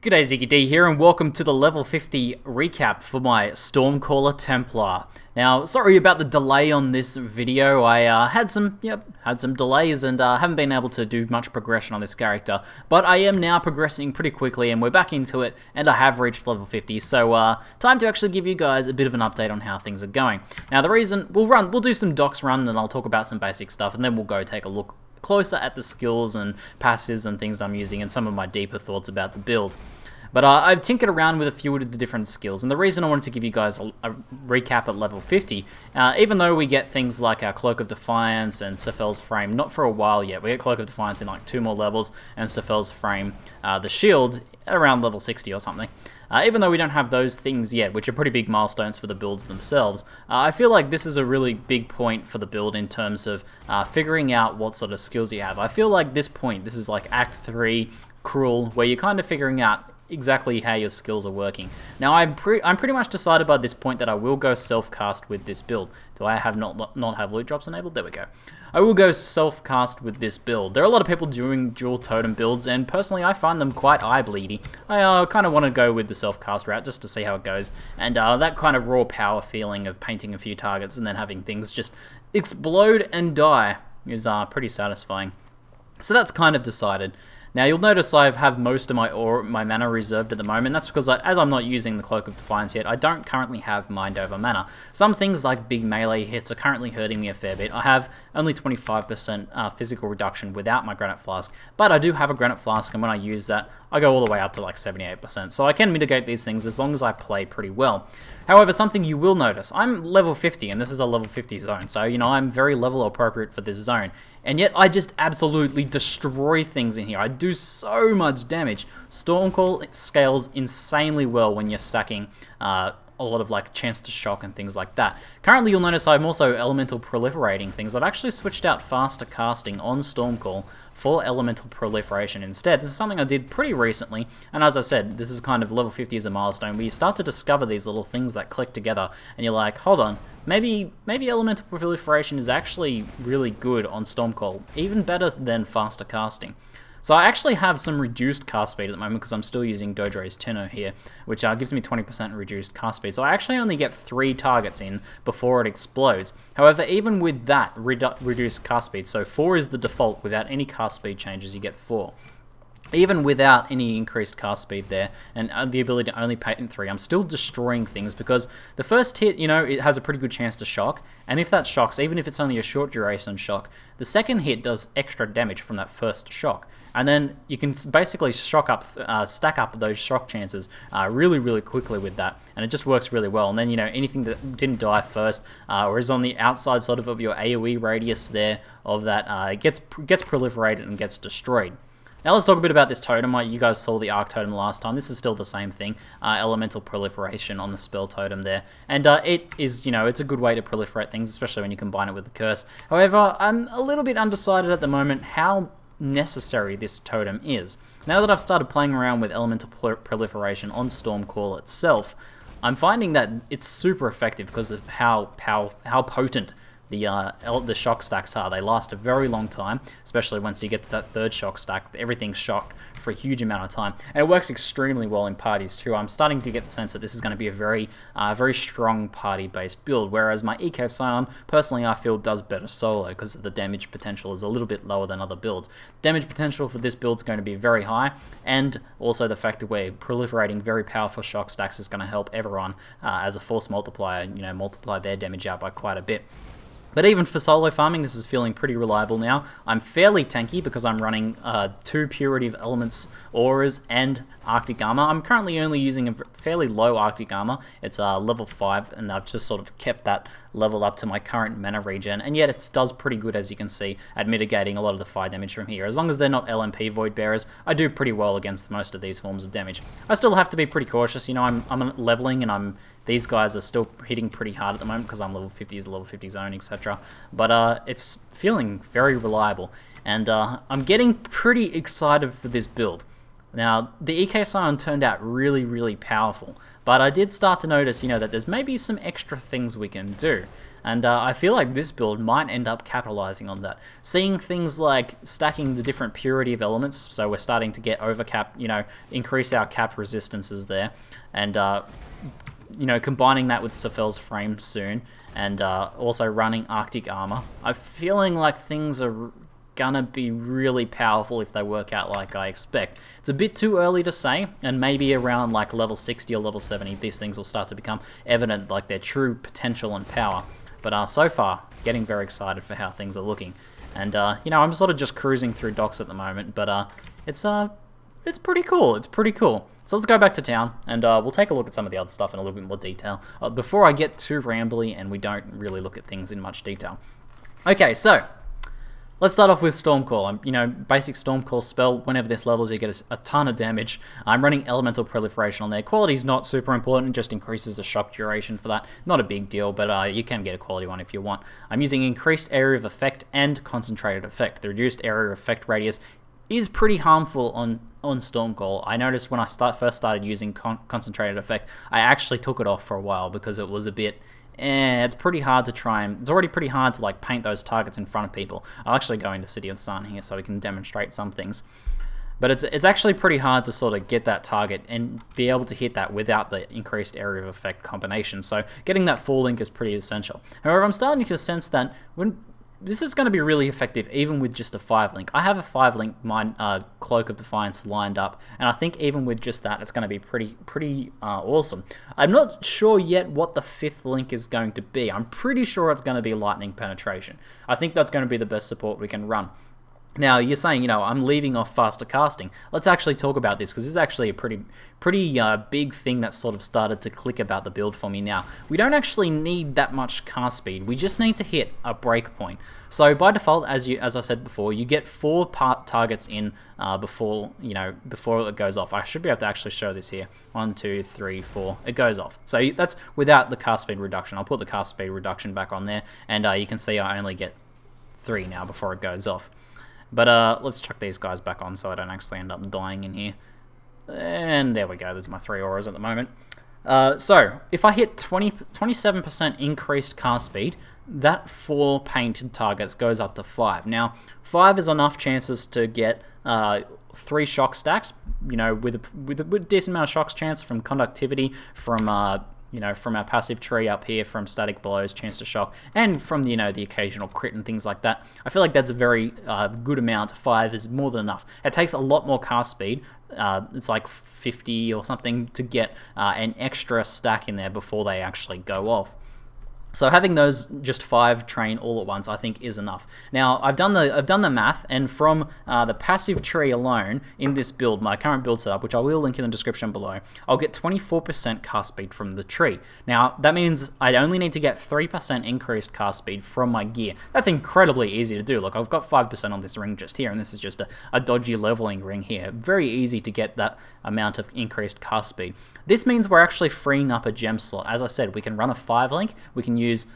G'day, ZiggyD here, and welcome to the level 50 recap for my Storm Call Templar. Now, sorry about the delay on this video. I had some delays and haven't been able to do much progression on this character, but I am now progressing pretty quickly, and we're back into it, and I have reached level 50. So, time to actually give you guys a bit of an update on how things are going. Now, the reason we'll do some docs run, and I'll talk about some basic stuff, and then we'll go take a look closer at the skills and passives and things I'm using and some of my deeper thoughts about the build. But I've tinkered around with a few of the different skills, and the reason I wanted to give you guys a recap at level 50, even though we get things like our Cloak of Defiance and Saffell's Frame, not for a while yet. We get Cloak of Defiance in like 2 more levels, and Saffell's Frame, the shield, around level 60 or something. Even though we don't have those things yet, which are pretty big milestones for the builds themselves, I feel like this is a really big point for the build in terms of figuring out what sort of skills you have. I feel like this is like Act 3, Cruel, where you're kind of figuring out exactly how your skills are working. Now, I'm pretty much decided by this point that I will go self-cast with this build. Do I have not have loot drops enabled? There we go. I will go self-cast with this build. There are a lot of people doing dual totem builds, and personally I find them quite eye-bleedy. I kind of want to go with the self-cast route just to see how it goes, and that kind of raw power feeling of painting a few targets and then having things just explode and die is pretty satisfying. So that's kind of decided. Now, you'll notice I have most of my mana reserved at the moment. That's because, as I'm not using the Cloak of Defiance yet, I don't currently have Mind Over Mana. Some things like big melee hits are currently hurting me a fair bit. I have only 25% physical reduction without my Granite Flask, but I do have a Granite Flask, and when I use that, I go all the way up to like 78%. So I can mitigate these things as long as I play pretty well. However, something you will notice, I'm level 50, and this is a level 50 zone, so, you know, I'm very level appropriate for this zone. And yet, I just absolutely destroy things in here. I do so much damage. Storm Call scales insanely well when you're stacking a lot of like chance to shock and things like that. Currently, you'll notice I'm also elemental proliferating things. I've actually switched out faster casting on Storm Call for elemental proliferation instead. This is something I did pretty recently, and as I said, this is kind of level 50 as a milestone where you start to discover these little things that click together, and you're like, hold on, maybe elemental proliferation is actually really good on Storm Call, even better than faster casting. So I actually have some reduced cast speed at the moment because I'm still using Dodre's Tenor here, which gives me 20% reduced cast speed. So I actually only get 3 targets in before it explodes. However, even with that reduced cast speed, so 4 is the default, without any cast speed changes you get 4. Even without any increased cast speed there, and the ability to only patent 3, I'm still destroying things because the first hit, you know, it has a pretty good chance to shock, and if that shocks, even if it's only a short duration shock, the second hit does extra damage from that first shock. And then you can basically stack up those shock chances really, really quickly with that, and it just works really well. And then, you know, anything that didn't die first or is on the outside sort of your AoE radius there of that gets proliferated and gets destroyed. Now let's talk a bit about this totem. You guys saw the Arc Totem last time. This is still the same thing, elemental proliferation on the spell totem there. And it is, you know, it's a good way to proliferate things, especially when you combine it with the curse. However, I'm a little bit undecided at the moment how necessary this totem is. Now that I've started playing around with elemental proliferation on Storm Call itself, I'm finding that it's super effective because of how potent the shock stacks are. They last a very long time, especially once you get to that 3rd shock stack. Everything's shocked for a huge amount of time, and it works extremely well in parties too. I'm starting to get the sense that this is going to be a very strong party-based build, whereas my EK Scion, personally, I feel does better solo because the damage potential is a little bit lower than other builds. Damage potential for this build is going to be very high, and also the fact that we're proliferating very powerful shock stacks is going to help everyone as a force multiplier, you know, multiply their damage out by quite a bit. But even for solo farming, this is feeling pretty reliable now. I'm fairly tanky because I'm running 2 Purity of Elements auras and Arctic Armor. I'm currently only using a fairly low Arctic Armor. It's level 5, and I've just sort of kept that level up to my current mana regen, and yet it does pretty good, as you can see, at mitigating a lot of the fire damage from here. As long as they're not LMP Void Bearers, I do pretty well against most of these forms of damage. I still have to be pretty cautious. You know, I'm leveling, and these guys are still hitting pretty hard at the moment because I'm level 50 is a level 50 zone, etc. But it's feeling very reliable, and I'm getting pretty excited for this build. Now, the EK Scion turned out really, really powerful, but I did start to notice, you know, that there's maybe some extra things we can do. And I feel like this build might end up capitalizing on that. Seeing things like stacking the different purity of elements, so we're starting to get overcap, increase our cap resistances there, and combining that with Saffell's frame soon, and also running Arctic armor. I'm feeling like things are gonna be really powerful if they work out like I expect. It's a bit too early to say, and maybe around like level 60 or level 70 these things will start to become evident, like their true potential and power. But so far, getting very excited for how things are looking. And I'm sort of just cruising through docks at the moment, but it's pretty cool. It's pretty cool. So let's go back to town, and we'll take a look at some of the other stuff in a little bit more detail before I get too rambly and we don't really look at things in much detail. Okay, so let's start off with Storm Call. Basic Storm Call spell. Whenever this levels, you get a ton of damage. I'm running Elemental Proliferation on there. Quality's not super important, just increases the shock duration for that. Not a big deal, but you can get a quality one if you want. I'm using Increased Area of Effect and Concentrated Effect. The reduced area of effect radius is pretty harmful on Storm Call. I noticed when I first started using Concentrated Effect, I actually took it off for a while because it was a bit... it's pretty hard to it's already pretty hard to like paint those targets in front of people. I'll actually go into City of Sun here so we can demonstrate some things. But it's actually pretty hard to sort of get that target and be able to hit that without the increased area of effect combination. So getting that full link is pretty essential. However, I'm starting to sense that this is going to be really effective even with just a 5-link. I have a 5-link Cloak of Defiance lined up, and I think even with just that, it's going to be pretty awesome. I'm not sure yet what the 5th link is going to be. I'm pretty sure it's going to be Lightning Penetration. I think that's going to be the best support we can run. Now, you're saying, I'm leaving off faster casting. Let's actually talk about this, because this is actually a pretty big thing that sort of started to click about the build for me now. We don't actually need that much cast speed. We just need to hit a breakpoint. So by default, as I said before, you get 4 targets in before it goes off. I should be able to actually show this here. 1, 2, 3, 4. It goes off. So that's without the cast speed reduction. I'll put the cast speed reduction back on there, and you can see I only get 3 now before it goes off. But let's chuck these guys back on so I don't actually end up dying in here. And there we go, there's my 3 auras at the moment. So, if I hit 27% increased cast speed, that 4 painted targets goes up to 5. Now, 5 is enough chances to get 3 shock stacks, with a decent amount of shocks chance from conductivity, from from our passive tree up here, from static blows, chance to shock, and from the occasional crit and things like that. I feel like that's a very good amount. 5 is more than enough. It takes a lot more cast speed. It's like 50 or something to get an extra stack in there before they actually go off. So having those just 5 train all at once, I think, is enough. Now, I've done the math, and from the passive tree alone in this build, my current build setup, which I will link in the description below, I'll get 24% cast speed from the tree. Now, that means I only need to get 3% increased cast speed from my gear. That's incredibly easy to do. Look, I've got 5% on this ring just here, and this is just a dodgy leveling ring here. Very easy to get that amount of increased cast speed. This means we're actually freeing up a gem slot. As I said, we can run a 5-link, we can use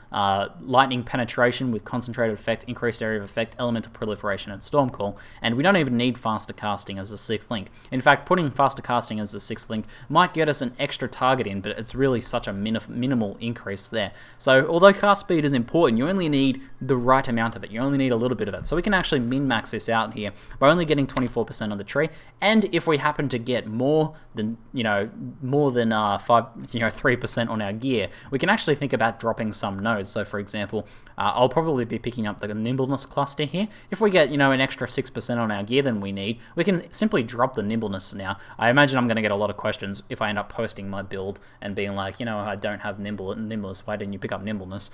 Lightning Penetration with Concentrated Effect, Increased Area of Effect, Elemental Proliferation, and Storm Call, and we don't even need Faster Casting as a 6th link. In fact, putting Faster Casting as the 6th link might get us an extra target in, but it's really such a minimal increase there. So although cast speed is important, you only need the right amount of it. You only need a little bit of it. So we can actually min-max this out here by only getting 24% on the tree, and if we happen to get more than 3% on our gear, we can actually think about dropping some nodes. So for example, I'll probably be picking up the nimbleness cluster here. If we get an extra 6% on our gear than we need, we can simply drop the nimbleness. Now I imagine I'm going to get a lot of questions if I end up posting my build and being like, I don't have nimbleness, why didn't you pick up nimbleness?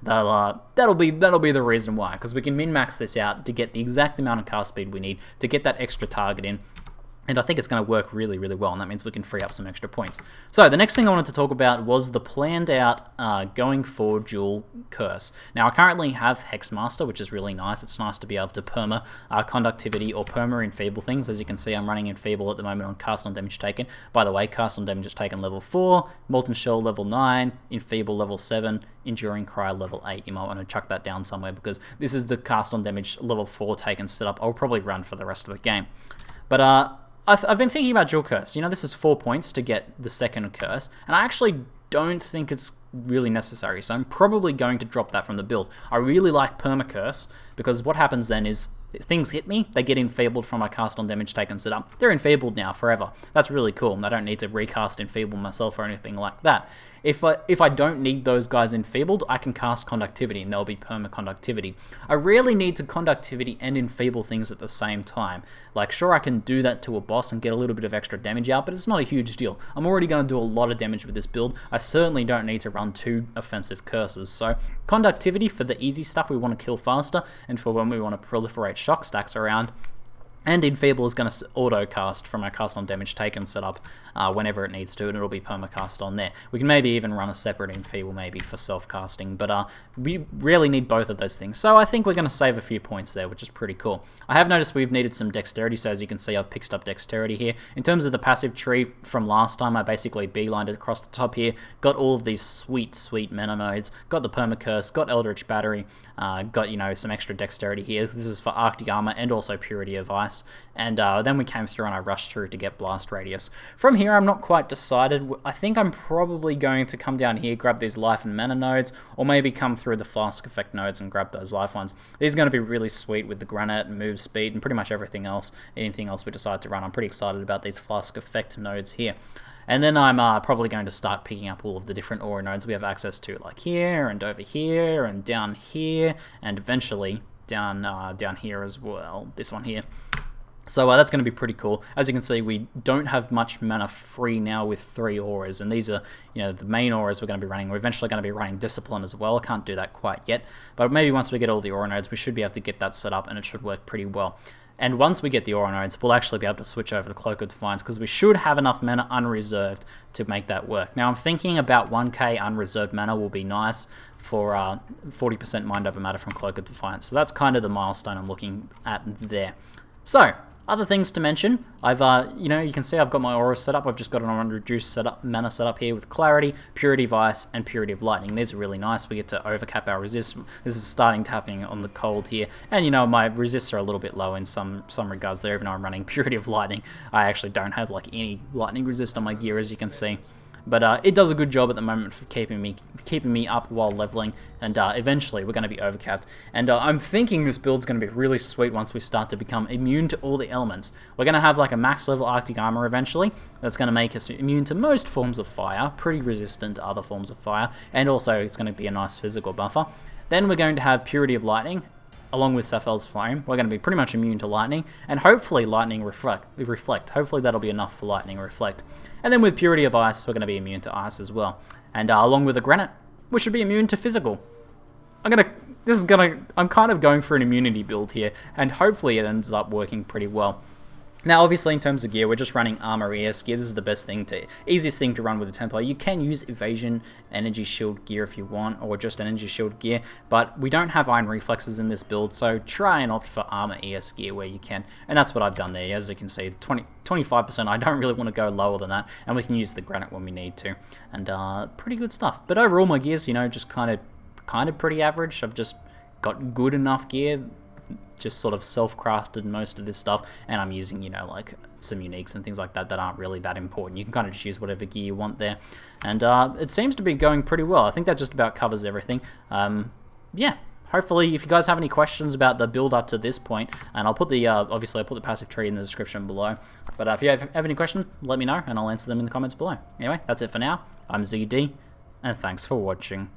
That'll be the reason why, because we can min-max this out to get the exact amount of cast speed we need to get that extra target in. And I think it's going to work really, really well, and that means we can free up some extra points. So the next thing I wanted to talk about was the planned out going forward dual curse. Now I currently have Hexmaster, which is really nice. It's nice to be able to perma conductivity or perma enfeeble things. As you can see, I'm running enfeeble at the moment on cast on damage taken. By the way, cast on damage taken level 4, Molten Shell level 9, enfeeble level 7, Enduring Cry level 8. You might want to chuck that down somewhere, because this is the cast on damage level 4 taken setup. I'll probably run for the rest of the game. But I've been thinking about dual curse. This is 4 points to get the second curse, and I actually don't think it's really necessary. So I'm probably going to drop that from the build. I really like Permacurse, because what happens then is if things hit me, they get enfeebled from my cast on damage taken setup. They're enfeebled now forever. That's really cool. I don't need to recast enfeeble myself or anything like that. If I don't need those guys enfeebled, I can cast conductivity and there'll be perma-conductivity. I rarely need to conductivity and enfeeble things at the same time. Like, sure, I can do that to a boss and get a little bit of extra damage out, but it's not a huge deal. I'm already going to do a lot of damage with this build. I certainly don't need to run 2 offensive curses. So conductivity for the easy stuff we want to kill faster, and for when we want to proliferate shock stacks around. And Enfeeble is going to auto-cast from our cast on damage taken setup whenever it needs to, and it'll be perma-cast on there. We can maybe even run a separate Enfeeble maybe for self-casting, but we really need both of those things. So I think we're going to save a few points there, which is pretty cool. I have noticed we've needed some dexterity, so as you can see I've picked up dexterity here. In terms of the passive tree from last time, I basically beelined it across the top here, got all of these sweet, sweet mana nodes, got the Permacurse, got Eldritch Battery, got, you know, some extra dexterity here. This is for Arctic Armor and also Purity of Ice. And then we came through and I rushed through to get Blast Radius. From here, I'm not quite decided. I think I'm probably going to come down here, grab these life and mana nodes, or maybe come through the Flask Effect nodes and grab those life ones. These are going to be really sweet with the Granite and move speed and pretty much everything else. Anything else we decide to run, I'm pretty excited about these Flask Effect nodes here. And then I'm probably going to start picking up all of the different aura nodes we have access to, like here and over here and down here, and eventually down here as well. This one here. So that's going to be pretty cool. As you can see, we don't have much mana free now with 3 auras, and these are, you know, the main auras we're going to be running. We're eventually going to be running Discipline as well. I can't do that quite yet, but maybe once we get all the aura nodes, we should be able to get that set up, and it should work pretty well. And once we get the aura nodes, we'll actually be able to switch over to Cloak of Defiance, because we should have enough mana unreserved to make that work. Now, I'm thinking about 1k unreserved mana will be nice for 40% Mind Over Matter from Cloak of Defiance. So that's kind of the milestone I'm looking at there. So, other things to mention, I've, you know, you can see I've got my aura set up. I've just got an unreduced mana set up here with Clarity, Purity of Ice, and Purity of Lightning. These are really nice. We get to overcap our resist. This is starting to happen on the cold here. And, you know, my resists are a little bit low in some regards there, even though I'm running Purity of Lightning. I actually don't have, like, any lightning resist on my gear, as you can see. But it does a good job at the moment for keeping me up while leveling, and eventually we're going to be overcapped. And I'm thinking this build's going to be really sweet once we start to become immune to all the elements. We're going to have like a max level Arctic Armor eventually, that's going to make us immune to most forms of fire, pretty resistant to other forms of fire, and also it's going to be a nice physical buffer. Then we're going to have Purity of Lightning, along with Saffell's Flame. We're going to be pretty much immune to Lightning, and hopefully Lightning Reflect. Hopefully that'll be enough for Lightning Reflect. And then with Purity of Ice, we're going to be immune to Ice as well. And along with the Granite, we should be immune to Physical. I'm kind of going for an immunity build here, and hopefully it ends up working pretty well. Now, obviously, in terms of gear, we're just running Armor ES gear. This is the easiest thing to run with a Templar. You can use Evasion Energy Shield gear if you want, or just Energy Shield gear, but we don't have Iron Reflexes in this build, so try and opt for Armor ES gear where you can. And that's what I've done there. As you can see, 25%, I don't really want to go lower than that, and we can use the Granite when we need to. And pretty good stuff. But overall, my gear's, you know, just kind of pretty average. I've just got good enough gear, just sort of self-crafted most of this stuff, and I'm using, you know, like some uniques and things like that that aren't really that important. You can kind of just use whatever gear you want there, and it seems to be going pretty well. I think that just about covers everything. Yeah, hopefully if you guys have any questions about the build up to this point, and I'll put the obviously I'll put the passive tree in the description below, but if you have any questions, let me know and I'll answer them in the comments below. Anyway, that's it for now. I'm ZiggyD, and thanks for watching.